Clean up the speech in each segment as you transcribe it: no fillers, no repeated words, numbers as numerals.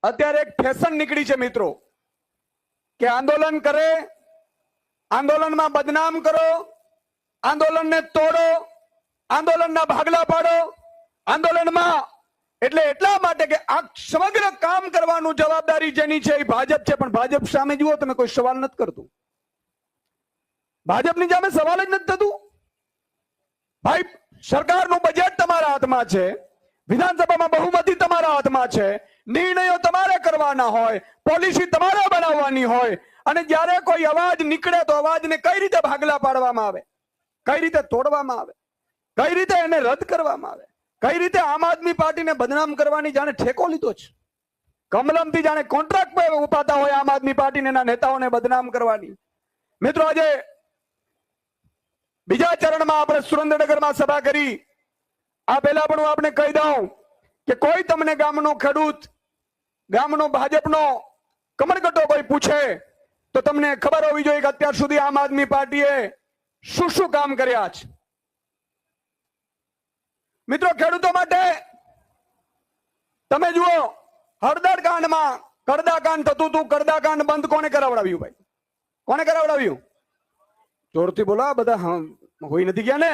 અત્યારે એક ફેશન નીકળી છે મિત્રો કે આંદોલન કરે, આંદોલનમાં બદનામ કરો, આંદોલનને તોડો, આંદોલનના ભાગલા પાડો, આંદોલનમાં એટલે એટલા માટે કે આ સમગ્ર કામ કરવાનું જવાબદારી જેની છે એ ભાજપ છે. પણ ભાજપ સામે જુઓ તમે, કોઈ સવાલ નથી કરતું. ભાજપની સામે સવાલ જ નથી થતું. ભાઈ સરકારનું બજેટ તમારા હાથમાં છે, વિધાનસભામાં બહુમતી તમારા હાથમાં છે, નિર્ણયો તમારે કરવાના હોય, પોલિસી તમારે બનાવવાની હોય, અને જ્યારે કોઈ અવાજ નીકળે તો અવાજને કઈ રીતે ભાગલા પાડવામાં આવે, કઈ રીતે તોડવામાં આવે, કઈ રીતે એને રદ કરવામાં આવે, કઈ રીતે આમ આદમી પાર્ટીને બદનામ કરવાની જાણે ઠેકો લીધો છે. કમલમથી જાણે કોન્ટ્રાક્ટ પર ઉપાતા હોય આમ આદમી પાર્ટીના નેતાઓને બદનામ કરવાની. મિત્રો આજે બીજા ચરણમાં આપણે સુરેન્દ્રનગરમાં સભા કરી. આ પહેલા પણ હું આપને કહી દઉં કે કોઈ તમને ગામનો ખેડૂત, ગામનો ભાજપનો કમરકટો કોઈ પૂછે તો તમને ખબર હોવી જોઈએ કે અત્યાર સુધી આમ આદમી પાર્ટીએ શું શું કામ કર્યા છે. મિત્રો ખેડૂતો માટે તમે જુઓ, હળદર કાંડમાં કરદાકાંડ થતું હતું. કરદાકાંડ બંધ કોને કરાવડાવ્યું? ભાઈ કોને કરાવડાવ્યું? જોરથી બોલો, બધા હોઈ નથી ગયા ને?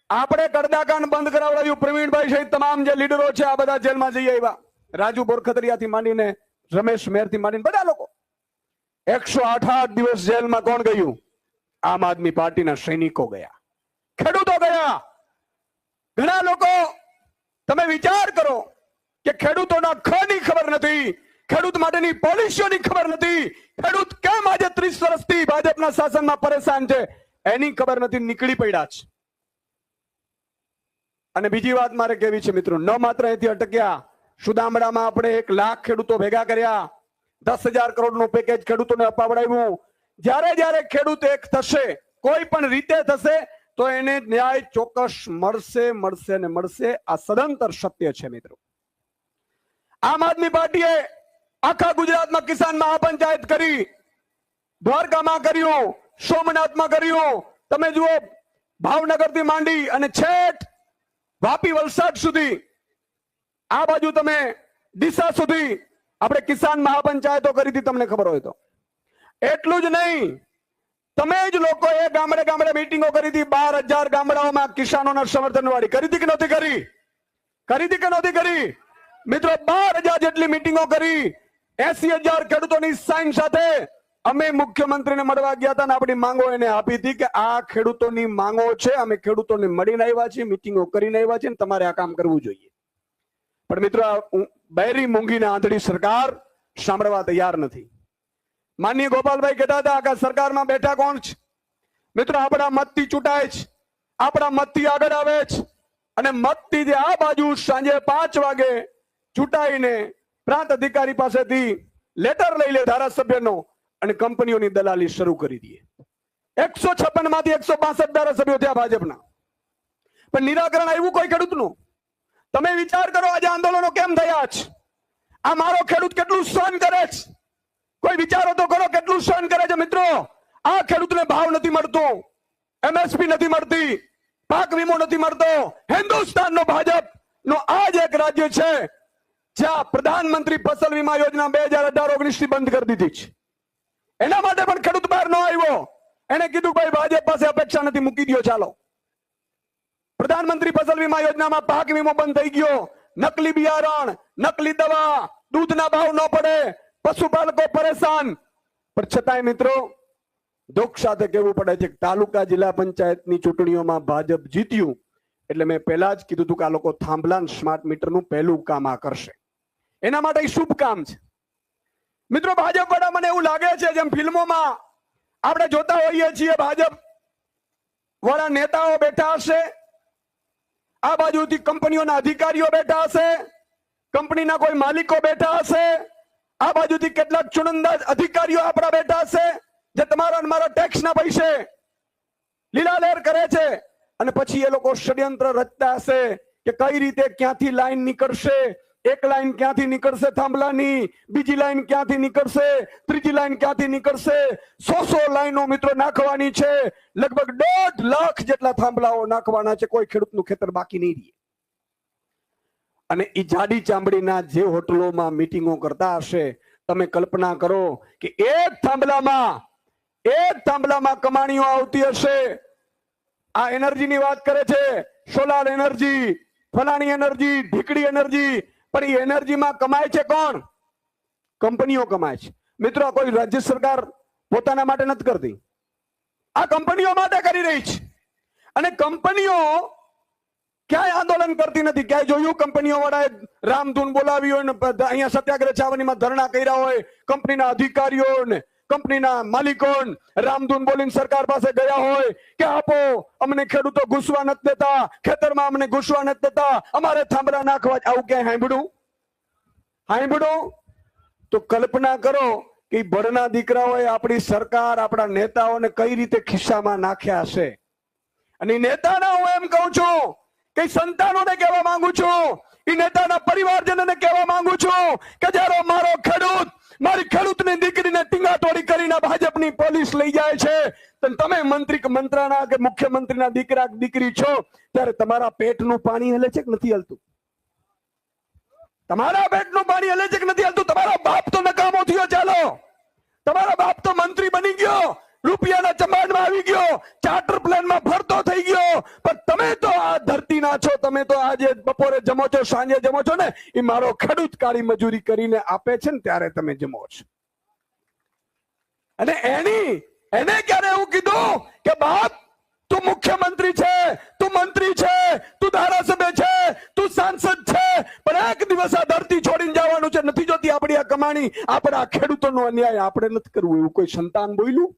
આપણે કરદાકાંડ બંધ કરાવડાવ્યું. પ્રવીણભાઈ સહિત તમામ જે લીડરો છે આ બધા જેલમાં જઈ આવ્યા. રાજુ બોરખતરિયાથી માંડીને રમેશ મેરથી માંડીને બધા લોકો 108 દિવસ જેલમાં કોણ ગયું? આમ આદમી પાર્ટીના સૈનિકો ગયા, ખેડૂતો ગયા. ઘણા લોકો, તમે વિચાર કરો કે ખેડૂતોના ખની ખબર નથી, ખેડૂત માટેની પોલિસીઓની ખબર નથી, ખેડૂત કેમ આજે 30 વર્ષથી ભાજપના શાસનમાં પરેશાન છે એની ખબર નથી, નીકળી પડ્યા છે. અને બીજી વાત મારે કહેવી છે મિત્રો, ન માત્ર અહીંથી અટક્યા, સુદામડામાં આપણે 1 લાખ ખેડૂતો ભેગા કર્યા, 10,000 કરોડનું પેકેજ ખેડૂતોને અપાવડાવ્યું. જ્યારે જ્યારે ખેડૂત એક થશે, કોઈ પણ રીતે થશે તો એને ન્યાય ચોક્કસ મળશે, મળશે ને મળશે. આ સદંતર સત્ય છે મિત્રો. આમ આદમી પાર્ટીએ આખા ગુજરાતમાં કિસાન મહાપંચાયત કરી, દ્વારકામાં કર્યું, સોમનાથમાં કર્યું. તમે જુઓ, ભાવનગરથી માંડી અને છેક વાપી વલસાડ સુધી, આ બાજુ તમે ડીસા સુધી આપણે કિસાન મહાપંચાયતો કરી હતી. તમને ખબર હોય તો એટલું જ નહીં, તમે જ લોકોએ ગામડે ગામડે મીટિંગો કરી હતી. 12,000 ગામડાઓમાં કિસાનોના સમર્થન વાળી કરી હતી કે નહોતી કરી? કરી હતી કે નહોતી કરી? મિત્રો 12,000 જેટલી મીટિંગો કરી. 80,000 ખેડૂતોની સાઈન સાથે અમે મુખ્યમંત્રીને મળવા ગયા હતા અને આપણી માંગો એને આપી હતી કે આ ખેડૂતોની માંગો છે, અમે ખેડૂતોને મળીને આવ્યા છીએ, મીટિંગો કરીને આવ્યા છીએ, તમારે આ કામ કરવું જોઈએ. પણ મિત્રો બૈરી મૂંગીને આંધળી સરકાર સાંભળવા તૈયાર નથી. માનનીય ગોપાલભાઈ કહેતા હતા કે સરકારમાં બેઠા કોણ છે? મિત્રો આપણા મતથી ચૂંટાય છે, આપણા મતથી આગળ આવે છે, અને મતથી જે આ બાજુ સાંજે 5 વાગે ચૂંટાઈને પ્રાંત અધિકારી પાસેથી લેટર લઈ લે ધારાસભ્યનો અને કંપનીઓની દલાલી શરૂ કરી દે. 156 માંથી 162 ધારાસભ્યો થયા ભાજપના, પણ નિરાકરણ આવ્યું કોઈ ખેડૂતનું? તમે વિચાર કરો, આજે આંદોલનો કેમ થયા છે? આ મારો ખેડૂત કેટલું સહન કરે છે? કોઈ વિચારો તો કરો, કેટલું સહન કરે છે મિત્રો? આ ખેડૂતને ભાવ નથી મળતો, MSP નથી મળતી, પાક વીમો નથી મળતો. હિન્દુસ્તાનનો ભાજપનો આ જ એક રાજ્ય છે જ્યાં પ્રધાનમંત્રી ફસલ વીમા યોજના 2018-19 થી બંધ કરી દીધી છે. એના માટે પણ ખેડૂત બહાર ન આવ્યો. એને કીધું ભાઈ ભાજપ પાસે અપેક્ષા નથી, મૂકી દો ચાલો. પ્રધાનમંત્રી ફસલ વીમા યોજનામાં પાક વીમો બંધ થઈ ગયો, નકલી બિયારણ, નકલી દવા, દૂધના ભાવ ન પડે, પશુપાલકો પરેશાન. પણ છતાંય મિત્રો દુઃખ સાથે કહેવું પડે છે કે તાલુકા જિલ્લા પંચાયતની ચૂંટણીઓમાં ભાજપ જીત્યું એટલે મેં પહેલા જ કીધું હતું કે આ લોકો થાંભલા સ્માર્ટ મીટરનું પહેલું કામ આ કરશે. એના માટે શુભ કામ છે મિત્રો. ભાજપ વાળા મને એવું લાગે છે જેમ ફિલ્મોમાં આપણે જોતા હોઈએ છીએ, ભાજપ વાળા નેતાઓ બેઠા હશે, આ બાજુથી કંપનીઓના અધિકારીઓ બેઠા હશે, કંપનીના કોઈ માલિકો બેઠા હશે, આ બાજુથી કેટલાક ચુનંદા અધિકારીઓ આપણા બેઠા હશે જે તમારા અને મારા ટેક્સના પૈસે લીલાલેર કરે છે. અને પછી એ લોકો ષડયંત્ર રચતા હશે કે કઈ રીતે ક્યાંથી લાઈન નીકળશે, એક લાઈન ક્યાંથી નીકળશે થાંભલાની, બીજી લાઈન ક્યાંથી નીકળશે, ત્રીજી લાઈન ક્યાંથી નીકળશે. 100 લાઈનો મિત્રો નાખવાની છે, લગભગ 1.5 લાખ જેટલા થાંભલાઓ નાખવાના છે. કોઈ ખેડૂતનું ખેતર બાકી નહીં રહે. અને એ જાડી ચામડીના જે હોટલોમાં મીટિંગો કરતા હશે, તમે કલ્પના કરો કે એક થાંભલામાં કમાણીઓ આવતી હશે. આ એનર્જીની વાત કરે છે, સોલાર એનર્જી, ફલાણી એનર્જી, ઢીકડી એનર્જી, પણ એ એનર્જીમાં કમાય છે કોણ? કંપનીઓ કમાય છે. મિત્રો, કોઈ રાજ્ય સરકાર પોતાના માટે નથી કરતી, આ કંપનીઓ માટે કરી રહી છે. અને કંપનીઓ ક્યાંય આંદોલન કરતી નથી. ક્યાંય જોયું કંપનીઓ વાળાએ રામધૂન બોલાવી હોય ને અહીંયા સત્યાગ્રહ છાવણીમાં ધરણા કર્યા હોય? કંપનીના અધિકારીઓ ને કંપનીના માલિકો રામધૂન બોલીને સરકાર પાસે ગયા હોય કે આપો, અમને ખેડૂતો ઘૂસવા નથી દેતા, ખેતરમાં અમને ઘૂસવા નથી દેતા, અમારે થાંભલા નાખવા? આવું ક્યાંય સાંભળ્યું? તો કલ્પના કરો કે બળના દીકરાઓએ આપણી સરકાર, આપણા નેતાઓને કઈ રીતે ખિસ્સામાં નાખ્યા હશે. અને નેતાના હું એમ કહું છું કે સંતાનોને કહેવા માંગુ છું, એ નેતાના પરિવારજનોને કહેવા માંગુ છું કે જ્યારે મારો ખેડૂત, મારી ખેડૂતની દીકરીને ટીંગાટોળી કરીને ભાજપની પોલીસ લઈ જાય છે, તમે મંત્રીના કે મુખ્યમંત્રીના દીકરા દીકરી છો, ત્યારે તમારા પેટનું પાણી હલે છે કે નથી હલતું? તમારા પેટનું પાણી હલે છે કે નથી હલતું? તમારો બાપ તો નકામો થયો, ચાલો, તમારો બાપ તો મંત્રી બની ગયો, રૂપિયાના ચમાડમાં આવી ગયો, ચાર્ટર પ્લેનમાં ફરતો થઈ ગયો, પણ તમે તો આ ધરતીના છો. તમે તો આજે બપોરે જમો છો, સાંજે જમો છો ને, એ મારો ખેડૂત કાળી મજૂરી કરીને આપે છે ને ત્યારે તમે જમો છો. અને એને ક્યારે એવું કીધું કે બાપ, તું મુખ્યમંત્રી છે, તું મંત્રી છે, તું ધારાસભ્ય છે, તું સાંસદ છે, પણ એક દિવસ આ ધરતી છોડીને જવાનું છે? નથી જોતી આપણી આ કમાણી, આપણા ખેડૂતોનો અન્યાય આપણે નથી કરવું, એવું કોઈ સંતાન બોલ્યું?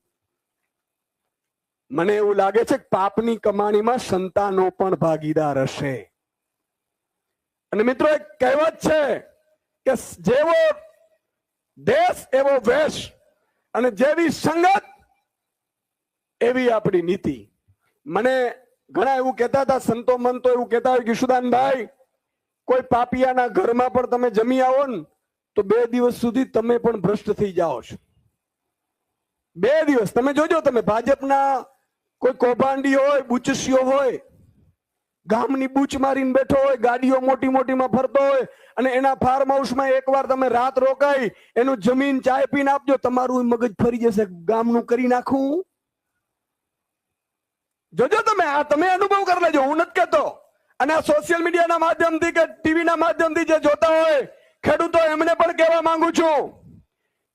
મને એવું લાગે છે કે પાપની કમાણીમાં સંતાનો પણ ભાગીદાર હશે. અને મિત્રો, એક કહેવત છે કે જેવો દેશ એવો વેશ, અને જેવી સંગત એવી આપણી નીતિ. મને ઘણા એવું કહેતા હતા, સંતો મંતો એવું કહેતા હોય કે સુદાનભાઈ, કોઈ પાપિયાના ઘરમાં પણ તમે જમી આવો ને તો 2 દિવસ સુધી તમે પણ ભ્રષ્ટ થઈ જાઓ છો. 2 દિવસ તમે જોજો, તમે ભાજપના કોઈ કૌભાંડી હોય, બુચસીઓ હોય, ગામની બૂચ મારીને બેઠો હોય, ગાડીઓ મોટી મોટીમાં ફરતો હોય, અને એના ફાર્મ હાઉસમાં એકવાર તમે રાત રોકાઈ, એનું જમીન ચાય પીને આપજો, તમારું મગજ ફરી જશે, ગામનું કરી નાખું. જોજો તમે, આ તમે અનુભવ કરી લેજો, હું નથી કહેતો. અને આ સોશિયલ મીડિયાના માધ્યમથી કે ટીવીના માધ્યમથી જે જોતા હોય ખેડૂતો, એમને પણ કહેવા માંગુ છું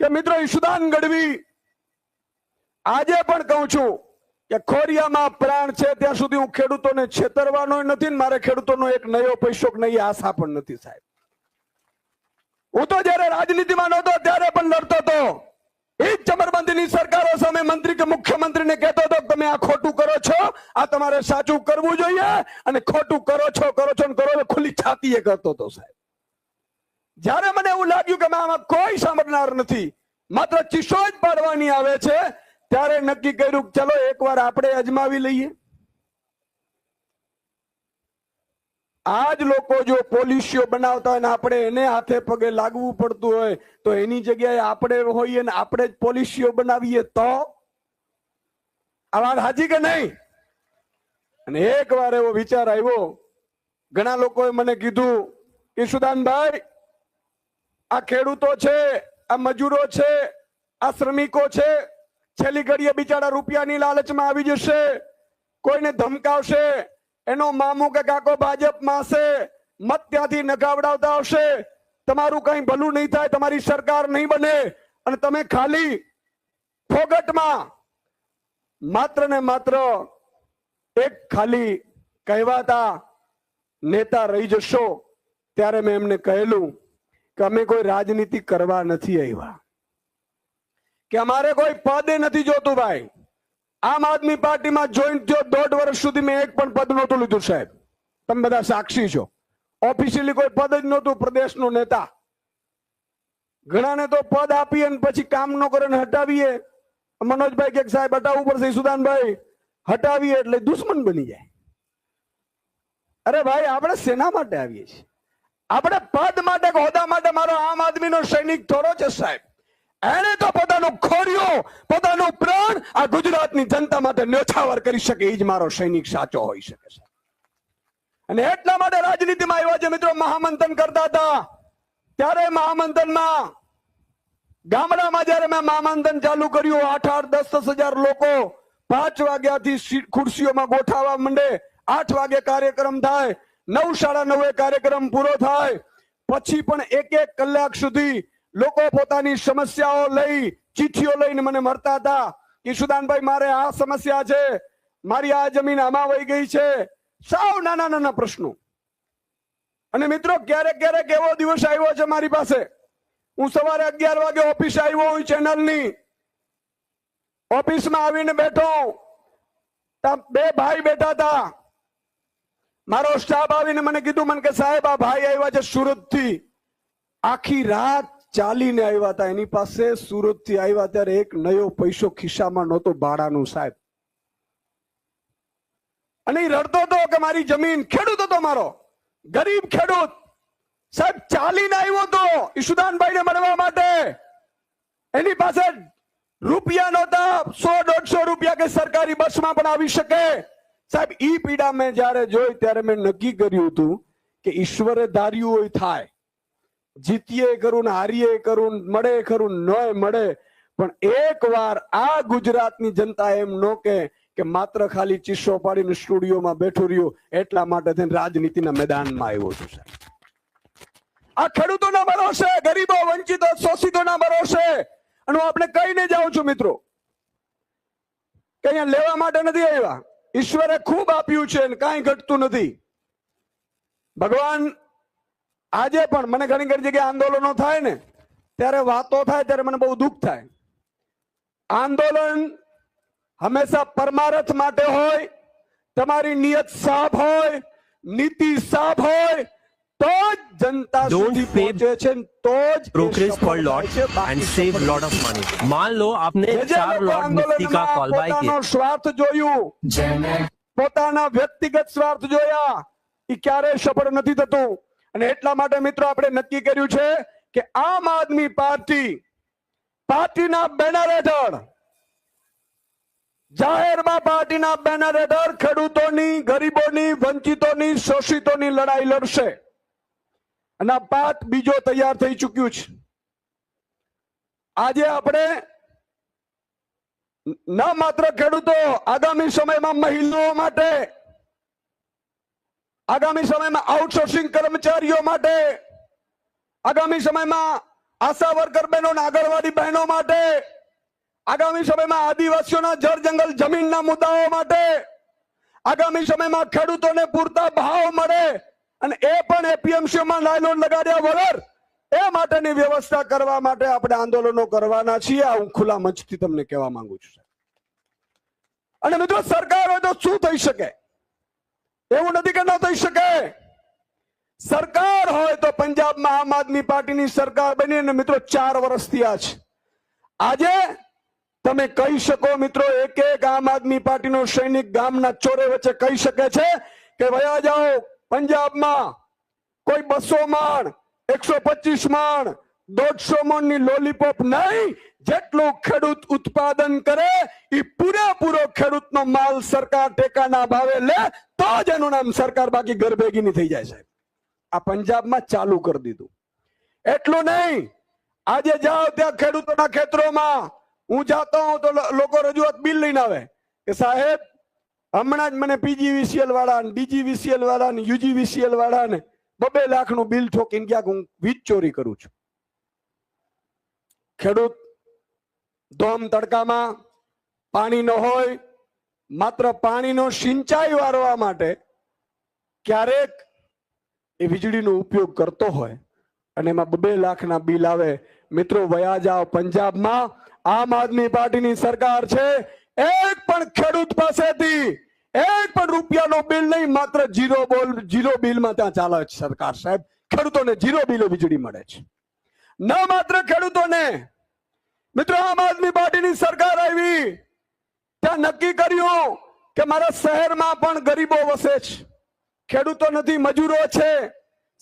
કે મિત્રો, ઈશુદાન ગઢવી આજે પણ કહું છું કે ખોરિયામાં પ્રાણ છે ત્યાં સુધી હું ખેડૂતોને છેતરવાનો નથી, મારે ખેડૂતોનો એક નયો પૈસો નહીં આશા પણ નથી સાહેબ. હું તો જયારે રાજનીતિમાં નહોતો ત્યારે પણ લડતો હતો, એ જ ચમરબંધીની સરકારો સામે મંત્રી કે મુખ્યમંત્રીને કહેતો હતો તમે આ ખોટું કરો છો, આ તમારે સાચું કરવું જોઈએ, અને ખોટું કરો છો ખુલ્લી છાતીએ કરતો હતો સાહેબ. જ્યારે મને એવું લાગ્યું કે આમાં કોઈ સાંભળનાર નથી, માત્ર ચીસો જ પાડવાની આવે છે, ત્યારે નક્કી કર્યું ચલો એકવાર આપણે અજમાવી લઈએ. આજ લોકો જો પોલિસીઓ બનાવતા હોય ને આપણે એને હાથે પગે લાગવું પડતું હોય, તો એની જગ્યાએ આપણે હોઈએ ને આપણે જ પોલિસીઓ બનાવીએ તો આ વાત સાચી કે નહીં? અને એકવાર એવો વિચાર આવ્યો, ઘણા લોકોએ મને કીધું કે સુદાનભાઈ, આ ખેડૂતો છે, આ મજૂરો છે, આ શ્રમિકો છે, છેલ્લી ઘડીએ બિચારા રૂપિયાની લાલચમાં આવી જશે, કોઈને ધમકાવશે, એનો મામો કે કાકો ભાજપમાં હશે, મત ત્યાંથી નગાવડાવતા આવશે, તમારું કઈ ભલું નહીં થાય, તમારી સરકાર નહીં બને, અને તમે ખાલી ફોગટમાં માત્ર ને માત્ર એક ખાલી કહેવાતા નેતા રહી જશો. ત્યારે મેં એમને કહેલું કે અમે કોઈ રાજનીતિ કરવા નથી આવ્યા, કે અમારે કોઈ પદ નથી જોતું ભાઈ. આમ આદમી પાર્ટીમાં જોઈન્ટ થયો 1.5 વર્ષ સુધી મેં એક પણ પદ નહોતું લીધું સાહેબ, તમે બધા સાક્ષી છો. ઓફિશિયલી કોઈ પદ જ નહોતું, પ્રદેશનો નેતા. ઘણાને તો પદ આપીએ ને પછી કામ ન કરે ને હટાવીએ. મનોજભાઈ કે સાહેબ હટાવવું પડશે, સુદાનભાઈ હટાવીએ એટલે દુશ્મન બની જાય. અરે ભાઈ, આપણે સેના માટે આવીએ છીએ, આપણે પદ માટે, હોદ્દા માટે. મારો આમ આદમીનો સૈનિક થોડો છે સાહેબ, એને તો પોતાનો ખોરિયો, પોતાનું પ્રાણ આ ગુજરાતની જનતા માટે ન્યોછાવર કરી શકે, એ જ મારો સૈનિક સાચો હોઈ શકે છે. અને એટલા માટે રાજનીતિમાં આવ્યા છે મિત્રો. મહામંથન કરતા હતા ત્યારે મહામંથનમાં ગામડામાં જયારે મેં મહામંથન ચાલુ કર્યું, 8-10 હજાર લોકો 5 વાગ્યાથી ખુરશીઓમાં ગોઠાવા માંડે. 8 વાગે કાર્યક્રમ થાય, 9-9:30 કાર્યક્રમ પૂરો થાય. પછી પણ 1-1 કલાક સુધી લોકો પોતાની સમસ્યાઓ લઈ, ચિઠ્ઠીઓ લઈને મને મળતા હતા. ઈશુદાનભાઈ, મારે આ સમસ્યા છે, મારી આ જમીન આમાં વહી ગઈ છે. સાવ નાના નાના પ્રશ્નો. અને મિત્રો ક્યારેક ક્યારેક એવો દિવસ આવ્યો છે મારી પાસે, હું સવારે 11 વાગે ઓફિસ આવ્યો હું ચેનલની ઓફિસમાં આવીને બેઠો, બે ભાઈ બેઠા હતા. મારો સ્ટાફ આવીને મને કીધું, મને કે સાહેબ આ ભાઈ આવ્યા છે સુરત થી, આખી રાત ચાલીને આવ્યા હતા. એની પાસે સુરત થી આવ્યા ત્યારે એક નયો પૈસો ખિસ્સામાં નહોતો ભાડાનું સાહેબ. અને એ રડતો હતો કે મારી જમીન, ખેડૂત હતો મારો, ગરીબ ખેડૂત સાહેબ, ચાલીને આવ્યો હતો ઈશુદાનભાઈ ને મળવા માટે. એની પાસે રૂપિયા નહોતા, 100-150 રૂપિયા કે સરકારી બસમાં પણ આવી શકે. સાહેબ ઈ પીડા મેં જયારે જોઈ ત્યારે મેં નક્કી કર્યું હતું કે ઈશ્વરે ધાર્યું હોય થાય, જીતીએ કરું ને હારીએ કરું, મળે ખરું ન મળે, પણ એકવાર આ ગુજરાતની જનતા એમ ન કે માત્ર ખાલી ચીસો પાડીને સ્ટુડિયોમાં બેઠું રહ્યું, એટલા માટે થઈને રાજનીતિના મેદાનમાં આવ્યો છું સાહેબ. આ ખેડૂતોના ભરોસે, ગરીબો, વંચિતો, શોષિતોના ભરોસે. અને હું આપણે કહીને જાઉં છું મિત્રો કે અહીંયા લેવા માટે નથી આવ્યા. ઈશ્વરે ખૂબ આપ્યું છે અને કાંઈ ઘટતું નથી. ભગવાન આજે પણ મને ઘણી ઘણી જગ્યાએ આંદોલનો થાય ને ત્યારે વાતો થાય ત્યારે મને બહુ દુઃખ થાય. આંદોલન હંમેશા પરમારથ માટે હોય, તમારી નિયત સાફ હોય, નીતિ સાફ હોય, તો જ જનતા સુધી પહોંચે છે, તો જ brokerage for lot and save lot of money. मान लो आपने 4 लॉट निफ्टी का कॉल बाय किया, સ્વાર્થ જોયું, પોતાના વ્યક્તિગત સ્વાર્થ જોયા, એ ક્યારેય સફળ નથી થતું. અને એટલા માટે મિત્રો આપણે નક્કી કર્યું છે કે આમ આદમી પાર્ટીના બેનર હેઠળ, જાહેરમાં પાર્ટીના બેનર હેઠળ ખેડૂતોની, ગરીબોની, વંચિતોની, શોષિતોની લડાઈ લડશે. અને આ પાઠ બીજો તૈયાર થઈ ચુક્યું છે. આજે આપણે ન માત્ર ખેડૂતો, આગામી સમયમાં મહિલાઓ માટે, આગામી સમયમાં આઉટસોર્સિંગ કર્મચારીઓ માટે, આગામી સમયમાં આશા વર્કર બહેનો, આંગણવાડી બહેનો માટે, આગામી સમયમાં આદિવાસીઓના જળ જંગલ જમીનના મુદ્દાઓ માટે, આગામી સમયમાં ખેડૂતોને પૂરતા ભાવ મળે અને એ પણ એપીએમસીમાં નાયલોન લગાડ્યા વગર એ માટેની વ્યવસ્થા કરવા માટે આપણે આંદોલનો કરવાના છીએ. આ હું ખુલ્લા મંચથી તમને કહેવા માંગુ છું. અને મિત્રો સરકાર હોય તો શું થઈ શકે? એવું નથી કે ન થઈ શકે. સરકાર હોય તો પંજાબમાં આમ આદમી પાર્ટીની સરકાર બની અને મિત્રો 4 વર્ષ થયા છે. આજે તમે કહી શકો મિત્રો, એક આમ આદમી પાર્ટીનો સૈનિક ગામના ચોરે વચ્ચે કહી શકે છે કે વયા જાઓ પંજાબમાં કોઈ 200 મણ, 125 મણ, 150 મણની લોલીપોપ નહીં, જેટલું ખેડૂત ઉત્પાદન કરે એ પૂરેપૂરો ખેડૂતનો માલ સરકાર ટેકાના ભાવે લે તો જ એનું નામ સરકાર, બાકી ઘર ભેગી નહીં થઈ જાય સાહેબ. આ પંજાબમાં ચાલુ કરી દીધું. એટલું નહીં, આજે જાઓ ત્યાં ખેડૂતોના ખેતરોમાં હું જાતો હોઉં તો લોકો રજૂઆત બિલ લઈને આવે કે સાહેબ હમણાં જ મને PGVCL વાળા, DGVCL વાળા, UGVCL વાળા ને 2 લાખનું બિલ ઠોકીને ગયા, હું વીજ ચોરી કરું છું. ખેડૂત ધોમ તડકામાં પાણી ન હોય, માત્ર પાણીનો સિંચાઈ વારવા માટે ક્યારેક એ વીજળીનો ઉપયોગ કરતો હોય અને એમાં 2 લાખના બિલ આવે. મિત્રો વયા જાઓ પંજાબમાં આમ આદમી પાર્ટીની સરકાર છે, એક પણ ખેડૂત પાસેથી એક પણ રૂપિયાનો બિલ નહીં, માત્ર જીરો બિલમાં ત્યાં ચાલે છે સરકાર સાહેબ. ખેડૂતોને 0 બિલો વીજળી મળે છે. ન માત્ર ખેડૂતોને, મિત્રો આમ આદમી પાર્ટીની સરકાર આવી ત્યાં નક્કી કર્યું કે મારા શહેરમાં પણ ગરીબો વસે છે, ખેડૂતો નથી, મજૂરો છે,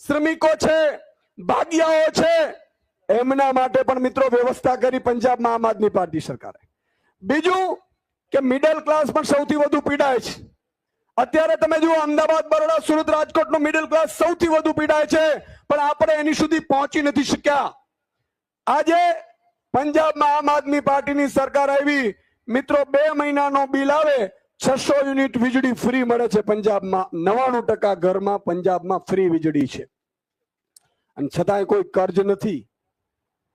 શ્રમિકો છે, ભાગિયાઓ છે, એમના માટે પણ મિત્રો વ્યવસ્થા કરી પંજાબમાં આમ આદમી પાર્ટી સરકારે. બીજું કે મિડલ ક્લાસ પણ સૌથી વધુ પીડાય છે. અત્યારે તમે જુઓ અમદાવાદ, બરોડા, સુરત, રાજકોટનો મિડલ ક્લાસ સૌથી વધુ પીડાય છે, પણ આપણે એની સુધી પહોંચી નથી શક્યા. આજે પંજાબમાં આમ આદમી પાર્ટીની સરકાર આવી. મિત્રો 2 મહિનાનો બિલ આવે, 600 યુનિટ વીજળી ફ્રી મળે છે પંજાબમાં. 99% ઘરમાં પંજાબમાં ફ્રી વીજળી છે, અને છતાંય કોઈ કર્જ નથી.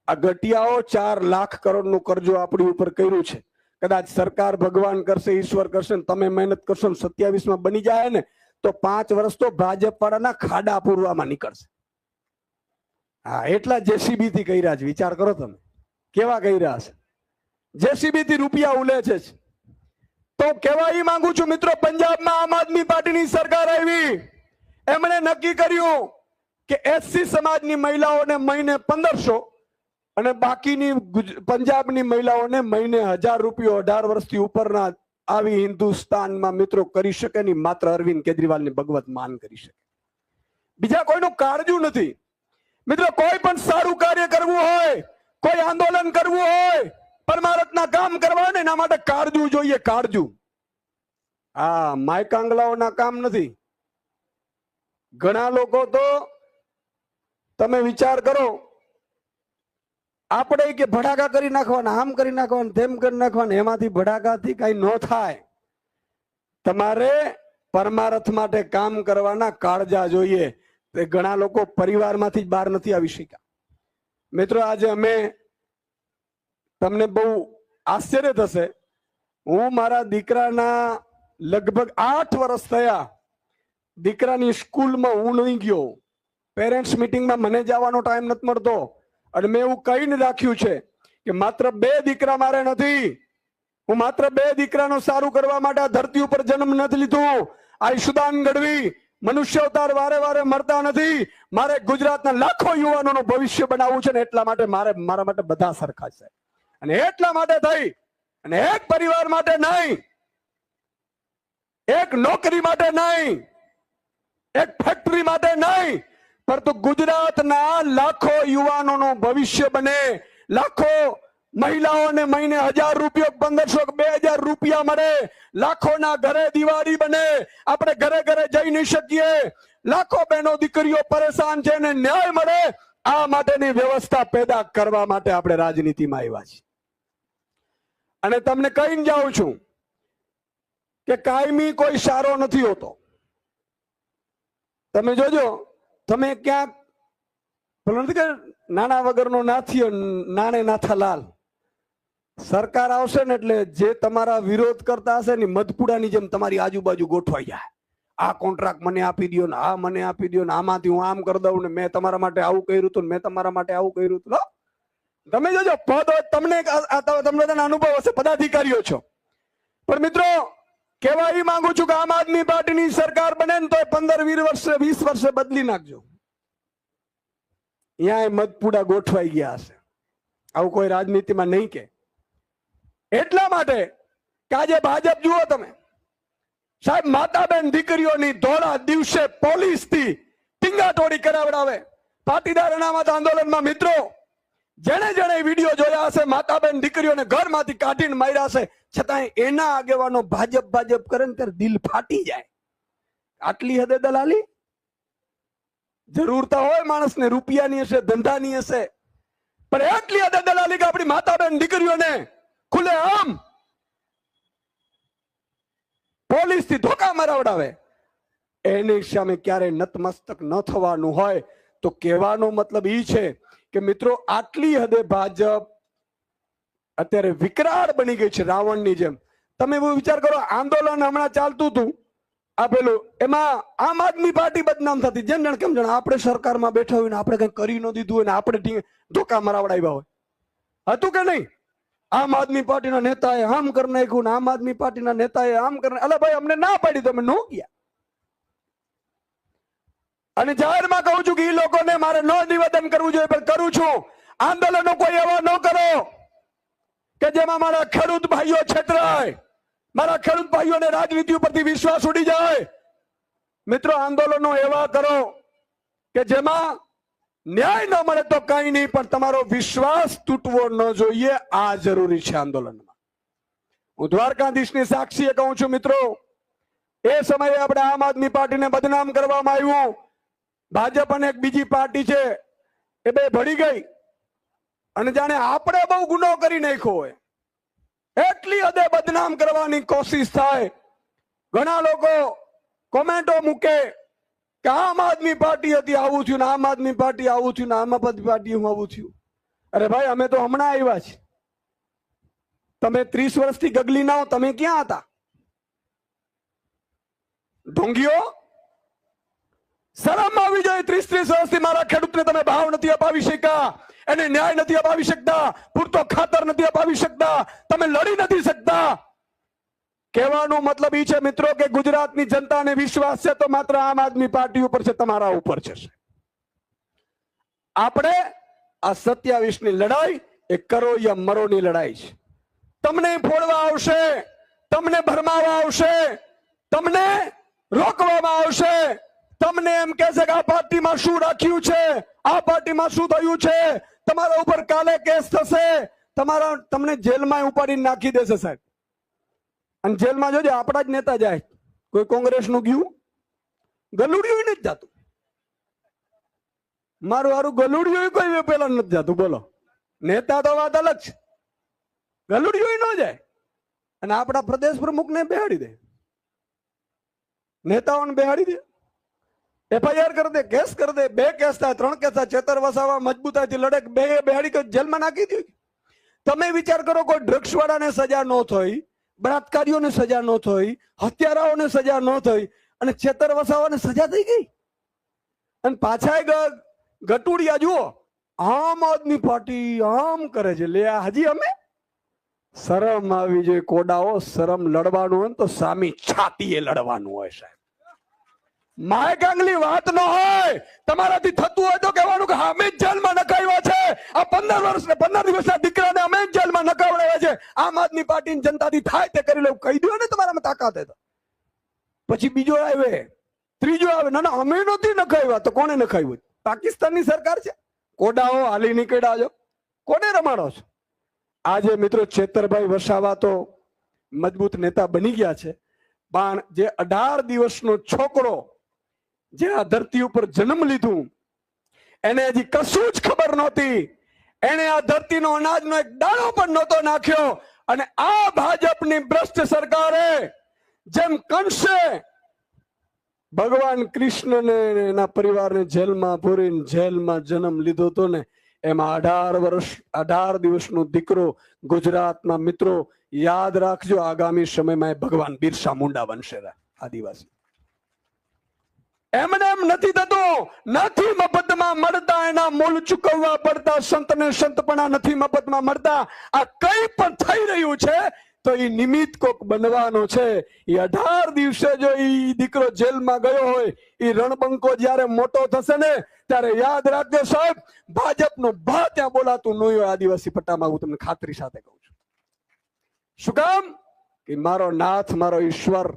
આ ગટિયાઓ 4 લાખ કરોડનું કર્જો આપણી ઉપર કર્યું છે. કદાચ સરકાર ભગવાન કરશે, ઈશ્વર કરશે, તમે મહેનત કરશો ને 27માં બની જાય ને તો 5 વર્ષ તો ભાજપ વાળાના ખાડા પૂરવામાં નીકળશે. હા, એટલા જેસીબી થી કર્યા છે. વિચાર કરો તમે કેવા કર્યા છે. જેસીબી થી રૂપિયા ઉલે છે. તો કેવા ઈ માંગુ છું મિત્રો, પંજાબમાં આમ આદમી પાર્ટીની સરકાર આવી, એમણે નક્કી કર્યું કે એસસી સમાજની મહિલાઓને મહિને 1500 અને બાકીની પંજાબની મહિલાઓને મહિને 1000 રૂપિયા 18 વર્ષથી ઉપરના આવી હિન્દુસ્તાનમાં મિત્રો કરી શકે નહીં. માત્ર અરવિંદ કેજરીવાલની ભગવત માન કરી શકે, બીજા કોઈનું કાળજું નથી. મિત્રો કોઈ પણ સારું કાર્ય કરવું હોય, કોઈ આંદોલન કરવું હોય, પરમારથના કામ કરવા હોય ને એના માટે કાળજું જોઈએ, કાળજું. હા, માયકાંગલાઓના કામ નથી. ઘણા લોકો તો તમે વિચાર કરો, આપણે કે ભડાકા કરી નાખવાના, આમ કરી નાખવાના, તેમ કરી નાખવાના, એમાંથી ભડાકાથી કઈ ન થાય. તમારે પરમારથ માટે કામ કરવાના કાળજા જોઈએ. ઘણા લોકો પરિવારમાંથી જ બહાર નથી આવી શક્યા. મિત્રો આજે અમે, તમને બહુ આશ્ચર્ય થશે, હું મારા દીકરાના લગભગ 8 વર્ષ થયા, દીકરાની સ્કૂલમાં હું નહીં ગયો. પેરેન્ટ્સ મિટિંગમાં મને જવાનો ટાઈમ નથી મળતો, અને મેં એવું કહીને રાખ્યું છે કે માત્ર 2 દીકરા મારે નથી. હું માત્ર 2 દીકરાનું સારું કરવા માટે આ ધરતી ઉપર જન્મ નથી લીધું. આ ઈશુદાન ગઢવી મનુષ્ય અવતાર વારે વારે મળતા નથી. મારે ગુજરાતના લાખો યુવાનોનું ભવિષ્ય બનાવવું છે ને એટલા માટે મારા માટે બધા સરખા છે. અને એટલા માટે થઈ અને એક પરિવાર માટે નહીં, એક નોકરી માટે નહીં, એક ફેક્ટરી માટે નહીં, પરંતુ ગુજરાતના લાખો યુવાનોનું ભવિષ્ય બને. લાખો મહિલાઓને મહિને 1000 રૂપિયા, 1500, 2000 રૂપિયા મળે. લાખોના ઘરે દિવાળી બને. આપણે ઘરે ઘરે જઈ નહીં શકીએ. લાખો બહેનો દીકરીઓ પરેશાન છે ને ન્યાય મળે. આ માટેની વ્યવસ્થા પેદા કરવા માટે આપણે રાજનીતિમાં આવ્યા છીએ. અને તમને કહીને જાઉં છું કે કાયમી કોઈ સારો નથી હોતો. તમે જોજો, તમે ક્યાંક પેલો નથી કે નાના વગરનો નાથીઓ નાણે નાથા લાલ. સરકાર આવશે ને એટલે જે તમારા વિરોધ કરતા હશે ને મધપુડાની જેમ તમારી આજુબાજુ ગોઠવાઈ જાય. આ કોન્ટ્રાક્ટ મને આપી દો ને, આ મને આપી દો ને, આમાંથી હું આમ કરી દઉં ને, મેં તમારા માટે આવું કર્યું હતું, મેં તમારા માટે આવું કર્યું હતું. તમે જોજો પદ તમને તમને અનુભવ હશે, પદાધિકારીઓ છો. પણ મિત્રો કેવા એ માંગુ છું કે આમ આદમી પાર્ટીની સરકાર બને ને તો 15-20 વર્ષે 20 વર્ષે બદલી નાખજો. અહીંયા મધપુડા ગોઠવાઈ ગયા હશે. આવું કોઈ રાજનીતિમાં નહીં કે. એટલા માટે કે આજે ભાજપ જુઓ તમે સાહેબ, માતાબેન દીકરીઓની ધોળા દિવસે પોલીસથી ટીંગાટોળી કરાવડાવે. પાટીદાર અનામત આંદોલનમાં મિત્રો જેને જેને વિડીયો જોયા હશે, માતાબેન દીકરીઓને ઘરમાંથી કાઢીને માર્યા હશે, છતાંય એના આગેવાનો ભાજપ કરે ને ત્યારે દિલ ફાટી જાય. આટલી હદે દલાલી જરૂરતા હોય માણસને, રૂપિયાની હશે, ધંધાની હશે, પણ એટલી હદે દલાલી કે આપણી માતાબેન દીકરીઓને ખુલે આમ પોલીસથી ધોકા મરાવડાવે. એની સામે ક્યારે નતમસ્તક ન થવાનું હોય. તો કહેવાનો મતલબ એ છે કે મિત્રો આટલી હદે ભાજપ અત્યારે વિકરાળ બની ગઈ છે, રાવણની જેમ. તમે એવો વિચાર કરો, આંદોલન હમણાં ચાલતું હતું આપેલું, એમાં આમ આદમી પાર્ટી બદનામ થતી. જેમ જાણ કેમ જાણ આપણે સરકારમાં બેઠા હોય ને આપણે કઈ કરી ન દીધું હોય ને આપણે ધોકા મરાવડાવ્યા હોય. હતું કે નહીં? આમ આદમી પાર્ટીના નેતાએ આમ કરી નાખ્યું ને આમ આદમી પાર્ટીના નેતાએ આમ કરી. અલે ભાઈ, અમને ના પાડી તો અમે ન ગયા. અને જાહેરમાં કહું છું કે એ લોકોને મારે ન નિવેદન કરવું જોઈએ, પણ કરું છું. આંદોલનો કોઈ એવા ન કરો કે જેમાં મારા ખેડૂત ભાઈઓ છેતરાય, મારા ખેડૂત ભાઈઓને રાજનીતિ ઉપરથી વિશ્વાસ ઉડી જાય. મિત્રો આંદોલનો એવા કરો કે જેમાં ન્યાય ન મળે તો કઈ નહીં, પણ તમારો વિશ્વાસ તૂટવો ન જોઈએ. આ જરૂરી છે આંદોલનમાં. હું દ્વારકાધીશની સાક્ષીએ કહું છું મિત્રો, એ સમયે આપણે આમ આદમી પાર્ટીને બદનામ કરવામાં આવ્યું. ભાજપ અને એક બીજી પાર્ટી છે એ બે ભળી ગઈ અને જાણે આપણે બહુ ગુનો કરી નાખ્યો હોય એટલી હદે બદનામ કરવાની કોશિશ થાય. ઘણા લોકો કોમેન્ટો મૂકે કે આમ આદમી પાર્ટી હતી આવું થયું ને આમ આદમી પાર્ટી આવું થયું ને આમ આદમી પાર્ટી આવું થયું. અરે ભાઈ, અમે તો હમણાં આવ્યા છીએ. તમે 30 વર્ષથી ગગલી ના હો, તમે ક્યાં હતા? ઢોંગીઓ, શરમ આવી જાય. 30 વર્ષથી મારા ખેડૂતને તમે ભાવ નથી અપાવી શક્યા, એને ન્યાય નથી અપાવી શકતા, પૂરતો ખાતર નથી અપાવી શકતા, તમે લડી નથી શકતા. કહેવાનો મતલબ એ છે મિત્રો કે ગુજરાતની જનતાને વિશ્વાસ છે તો માત્ર આમ આદમી પાર્ટી ઉપર છે, તમારા ઉપર છે. આપણે આ 27 ની લડાઈ એ કરો યા મરોની લડાઈ છે. તમને ફોડવા આવશે, તમને ભરમાવા આવશે, તમને રોકવામાં આવશે, તમને એમ કહેશે કે આ પાર્ટીમાં શું રાખ્યું છે, આ પાર્ટીમાં શું થયું છે, તમારા ઉપર કાલે કેસ થશે, તમને જેલમાં ઉપાડીને નાખી દેશે સાહેબ. અને જેલમાં જોજે આપણા જ નેતા જાય. કોઈ કોંગ્રેસ નું ગયું ગલુડિયું નથી જતું. મારું હારું ગલુડિયું કોઈ પેલા નથી જતું. બોલો, નેતા તો વાત અલગ છે, ગલુડિયું ન જાય. અને આપણા પ્રદેશ પ્રમુખ ને બેહાડી દે, નેતાઓને બેહાડી દે, FIR કરી દે, કેસ કરી દે. 2 કેસ થાય, 3 કેસ થાય. ચેતર વસાવા મજબૂતાઈથી લડે, બેહાડી કરી જેલમાં નાખી દે. તમે વિચાર કરો, કોઈ ડ્રગ્સ વાળાને સજા ન થઈ, બળાત્કારીઓને સજા ન થઈ, હત્યારાઓને સજા ન થઈ, અને ચેતર વસાવાને સજા થઈ ગઈ. અને પાછા ગટુડિયા જુઓ, આમ આદમી પાર્ટી આમ કરે છે. લે, હજી અમે શરમ આવી જોઈએ. કોડાઓ, શરમ લડવાનું હોય તો સામી છાતીએ લડવાનું હોય સાહેબ. માય કાંગલી વાત ન હોય. તમારાથી થતું હોય તો કહેવાનું કે અમે જ જેલમાં નખાવ્યા છે, આ 15 દિવસના દીકરાને અમે જ જેલમાં નખાવડાવ્યા છે. આમ આદમી પાર્ટીની જનતાથી થાય તે કરી લેવું કહી દો ને, તમારામાં તાકાત હે તો. પછી બીજો આવે, ત્રીજો આવે, ના ના અમે નથી નખાવ્યા. તો કોને નખાવ્યું? પાકિસ્તાનની સરકાર છે. કોડાઓ હાલી નીકળ્યા છો, કોને રમાડો છો? આજે મિત્રો ચેતરભાઈ વસાવા તો મજબૂત નેતા બની ગયા છે, પણ જે 18 દિવસનો છોકરો જે આ ધરતી ઉપર જન્મ લીધું, એને હજી કશું જ ખબર નહોતી. એને આ ધરતીનો અનાજનો એક દાણો પણ નહોતો નાખ્યો. અને આ ભાજપની ભ્રષ્ટ સરકારે જેમ કંસે ભગવાન કૃષ્ણને એના પરિવારને જેલમાં પૂરીને જેલમાં જન્મ લીધો હતો ને, એમાં 18 દિવસનો દીકરો ગુજરાતના મિત્રો યાદ રાખજો, આગામી સમયમાં એ ભગવાન બિરસા મુંડા બનશે. આદિવાસી એમને એમ નથી થતું. નથી મફતમાં મળતા, એના મૂળ ચૂકવવા પડતા. સંતને સંતપણા નથી મફતમાં મળતા. આ કઈ પણ થઈ રહ્યું છે તો એ નિમિત્ત કોક બનવાનો છે. એ 18 દિવસે જો એ દીકરો જેલમાં ગયો હોય, એ રણબંકો જયારે મોટો થશે ને, ત્યારે યાદ રાખજો સાહેબ, ભાજપનો ભા ત્યાં બોલાતું નહીં હોય આદિવાસી પટ્ટામાં. હું તમને ખાતરી સાથે કહું છું. શું કામ? કે મારો નાથ, મારો ઈશ્વર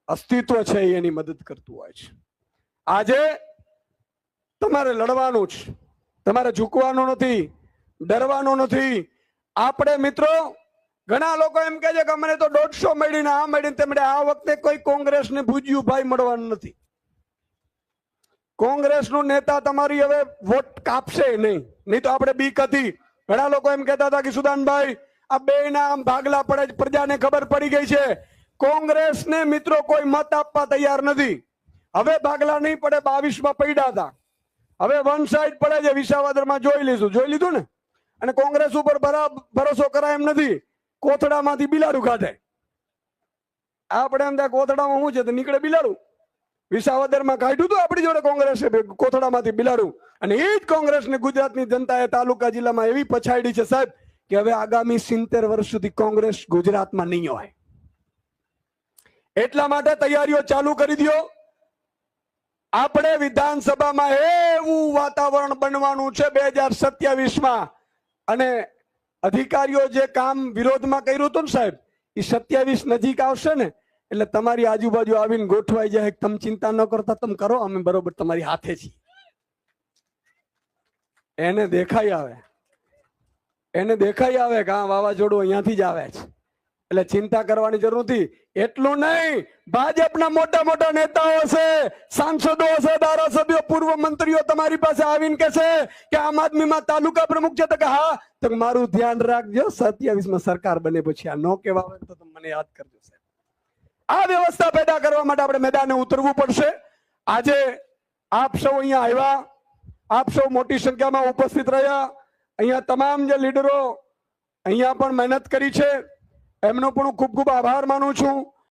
અસ્તિત્વ છે, એની મદદ કરતું હોય છે. આજે તમારે લડવાનું છે, તમારે ઝૂકવાનું નથી, ડરવાનું નથી. આપણે મિત્રો, ઘણા લોકો એમ કહે છે કે અમને તો 150 મળીને આ મળીને તે મળે. આ વખતે કોઈ કોંગ્રેસને ભૂજ્યું ભાઈ મળવાનું નથી. કોંગ્રેસનું નેતા તમારી હવે વોટ કાપશે નહીં તો આપણે બીક હતી. ઘણા લોકો એમ કહેતા હતા કે સુદાનભાઈ આ બેના આમ ભાગલા પડે, પ્રજાને ખબર પડી ગઈ છે. કોંગ્રેસને મિત્રો કોઈ મત આપવા તૈયાર નથી. હવે ભાગલા નહીં પડે. 22માં પડ્યા હતા, હવે વન સાઈડ પડે છે. વિસાવદરમાં જોઈ લીધું ને. અને કોંગ્રેસ ઉપર ભરોસો કરાય એમ નથી. કોથળામાંથી બિલાડું કાઢે. આપણે એમ થાય કોથળામાં શું છે તો નીકળે બિલાડું. વિસાવદરમાં કાઢ્યું હતું આપણી જોડે કોંગ્રેસે કોથળામાંથી બિલાડું. અને એ જ કોંગ્રેસને ગુજરાતની જનતાએ તાલુકા જિલ્લામાં એવી પછાડી છે સાહેબ કે હવે આગામી 70 વર્ષ સુધી કોંગ્રેસ ગુજરાતમાં નહીં હોય. એટલા માટે તૈયારીઓ ચાલુ કરી દો. આપણે વિધાનસભામાં એવું વાતાવરણ બનવાનું છે 2027માં. અને અધિકારીઓ જે કામ વિરોધમાં કર્યું હતું ને સાહેબ, એ 27 નજીક આવશે ને એટલે તમારી આજુબાજુ આવીને ગોઠવાઈ જાય. તમે ચિંતા ન કરતા, તમે કરો, અમે બરોબર તમારી હાથે છીએ. એને દેખાઈ આવે કે આ વાવાઝોડું અહીંયાથી જ આવે છે. એટલે ચિંતા કરવાની જરૂર નથી. એટલું નહીં, ભાજપના મોટા મોટા નેતાઓ છે, સાંસદો છે, ધારાસભ્યો, પૂર્વ મંત્રીઓ તમારી પાસે આવીને કહે છે કે આમ આદમીમાં તાલુકા પ્રમુખ છે, તો કે હા, તો મારું ધ્યાન રાખજો 27 માં સરકાર બને પછી આ નો કહેવા હોય તો મને યાદ કરજો સાહેબ. આ વ્યવસ્થા પેદા કરવા માટે આપણે મેદાને ઉતરવું પડશે. આજે આપ સૌ અહીંયા આવ્યા, આપ સૌ મોટી સંખ્યામાં ઉપસ્થિત રહ્યા. અહીંયા તમામ જે લીડરો અહીંયા પણ મહેનત કરી છે, એમનો પણ હું ખૂબ ખૂબ આભાર માનું છું.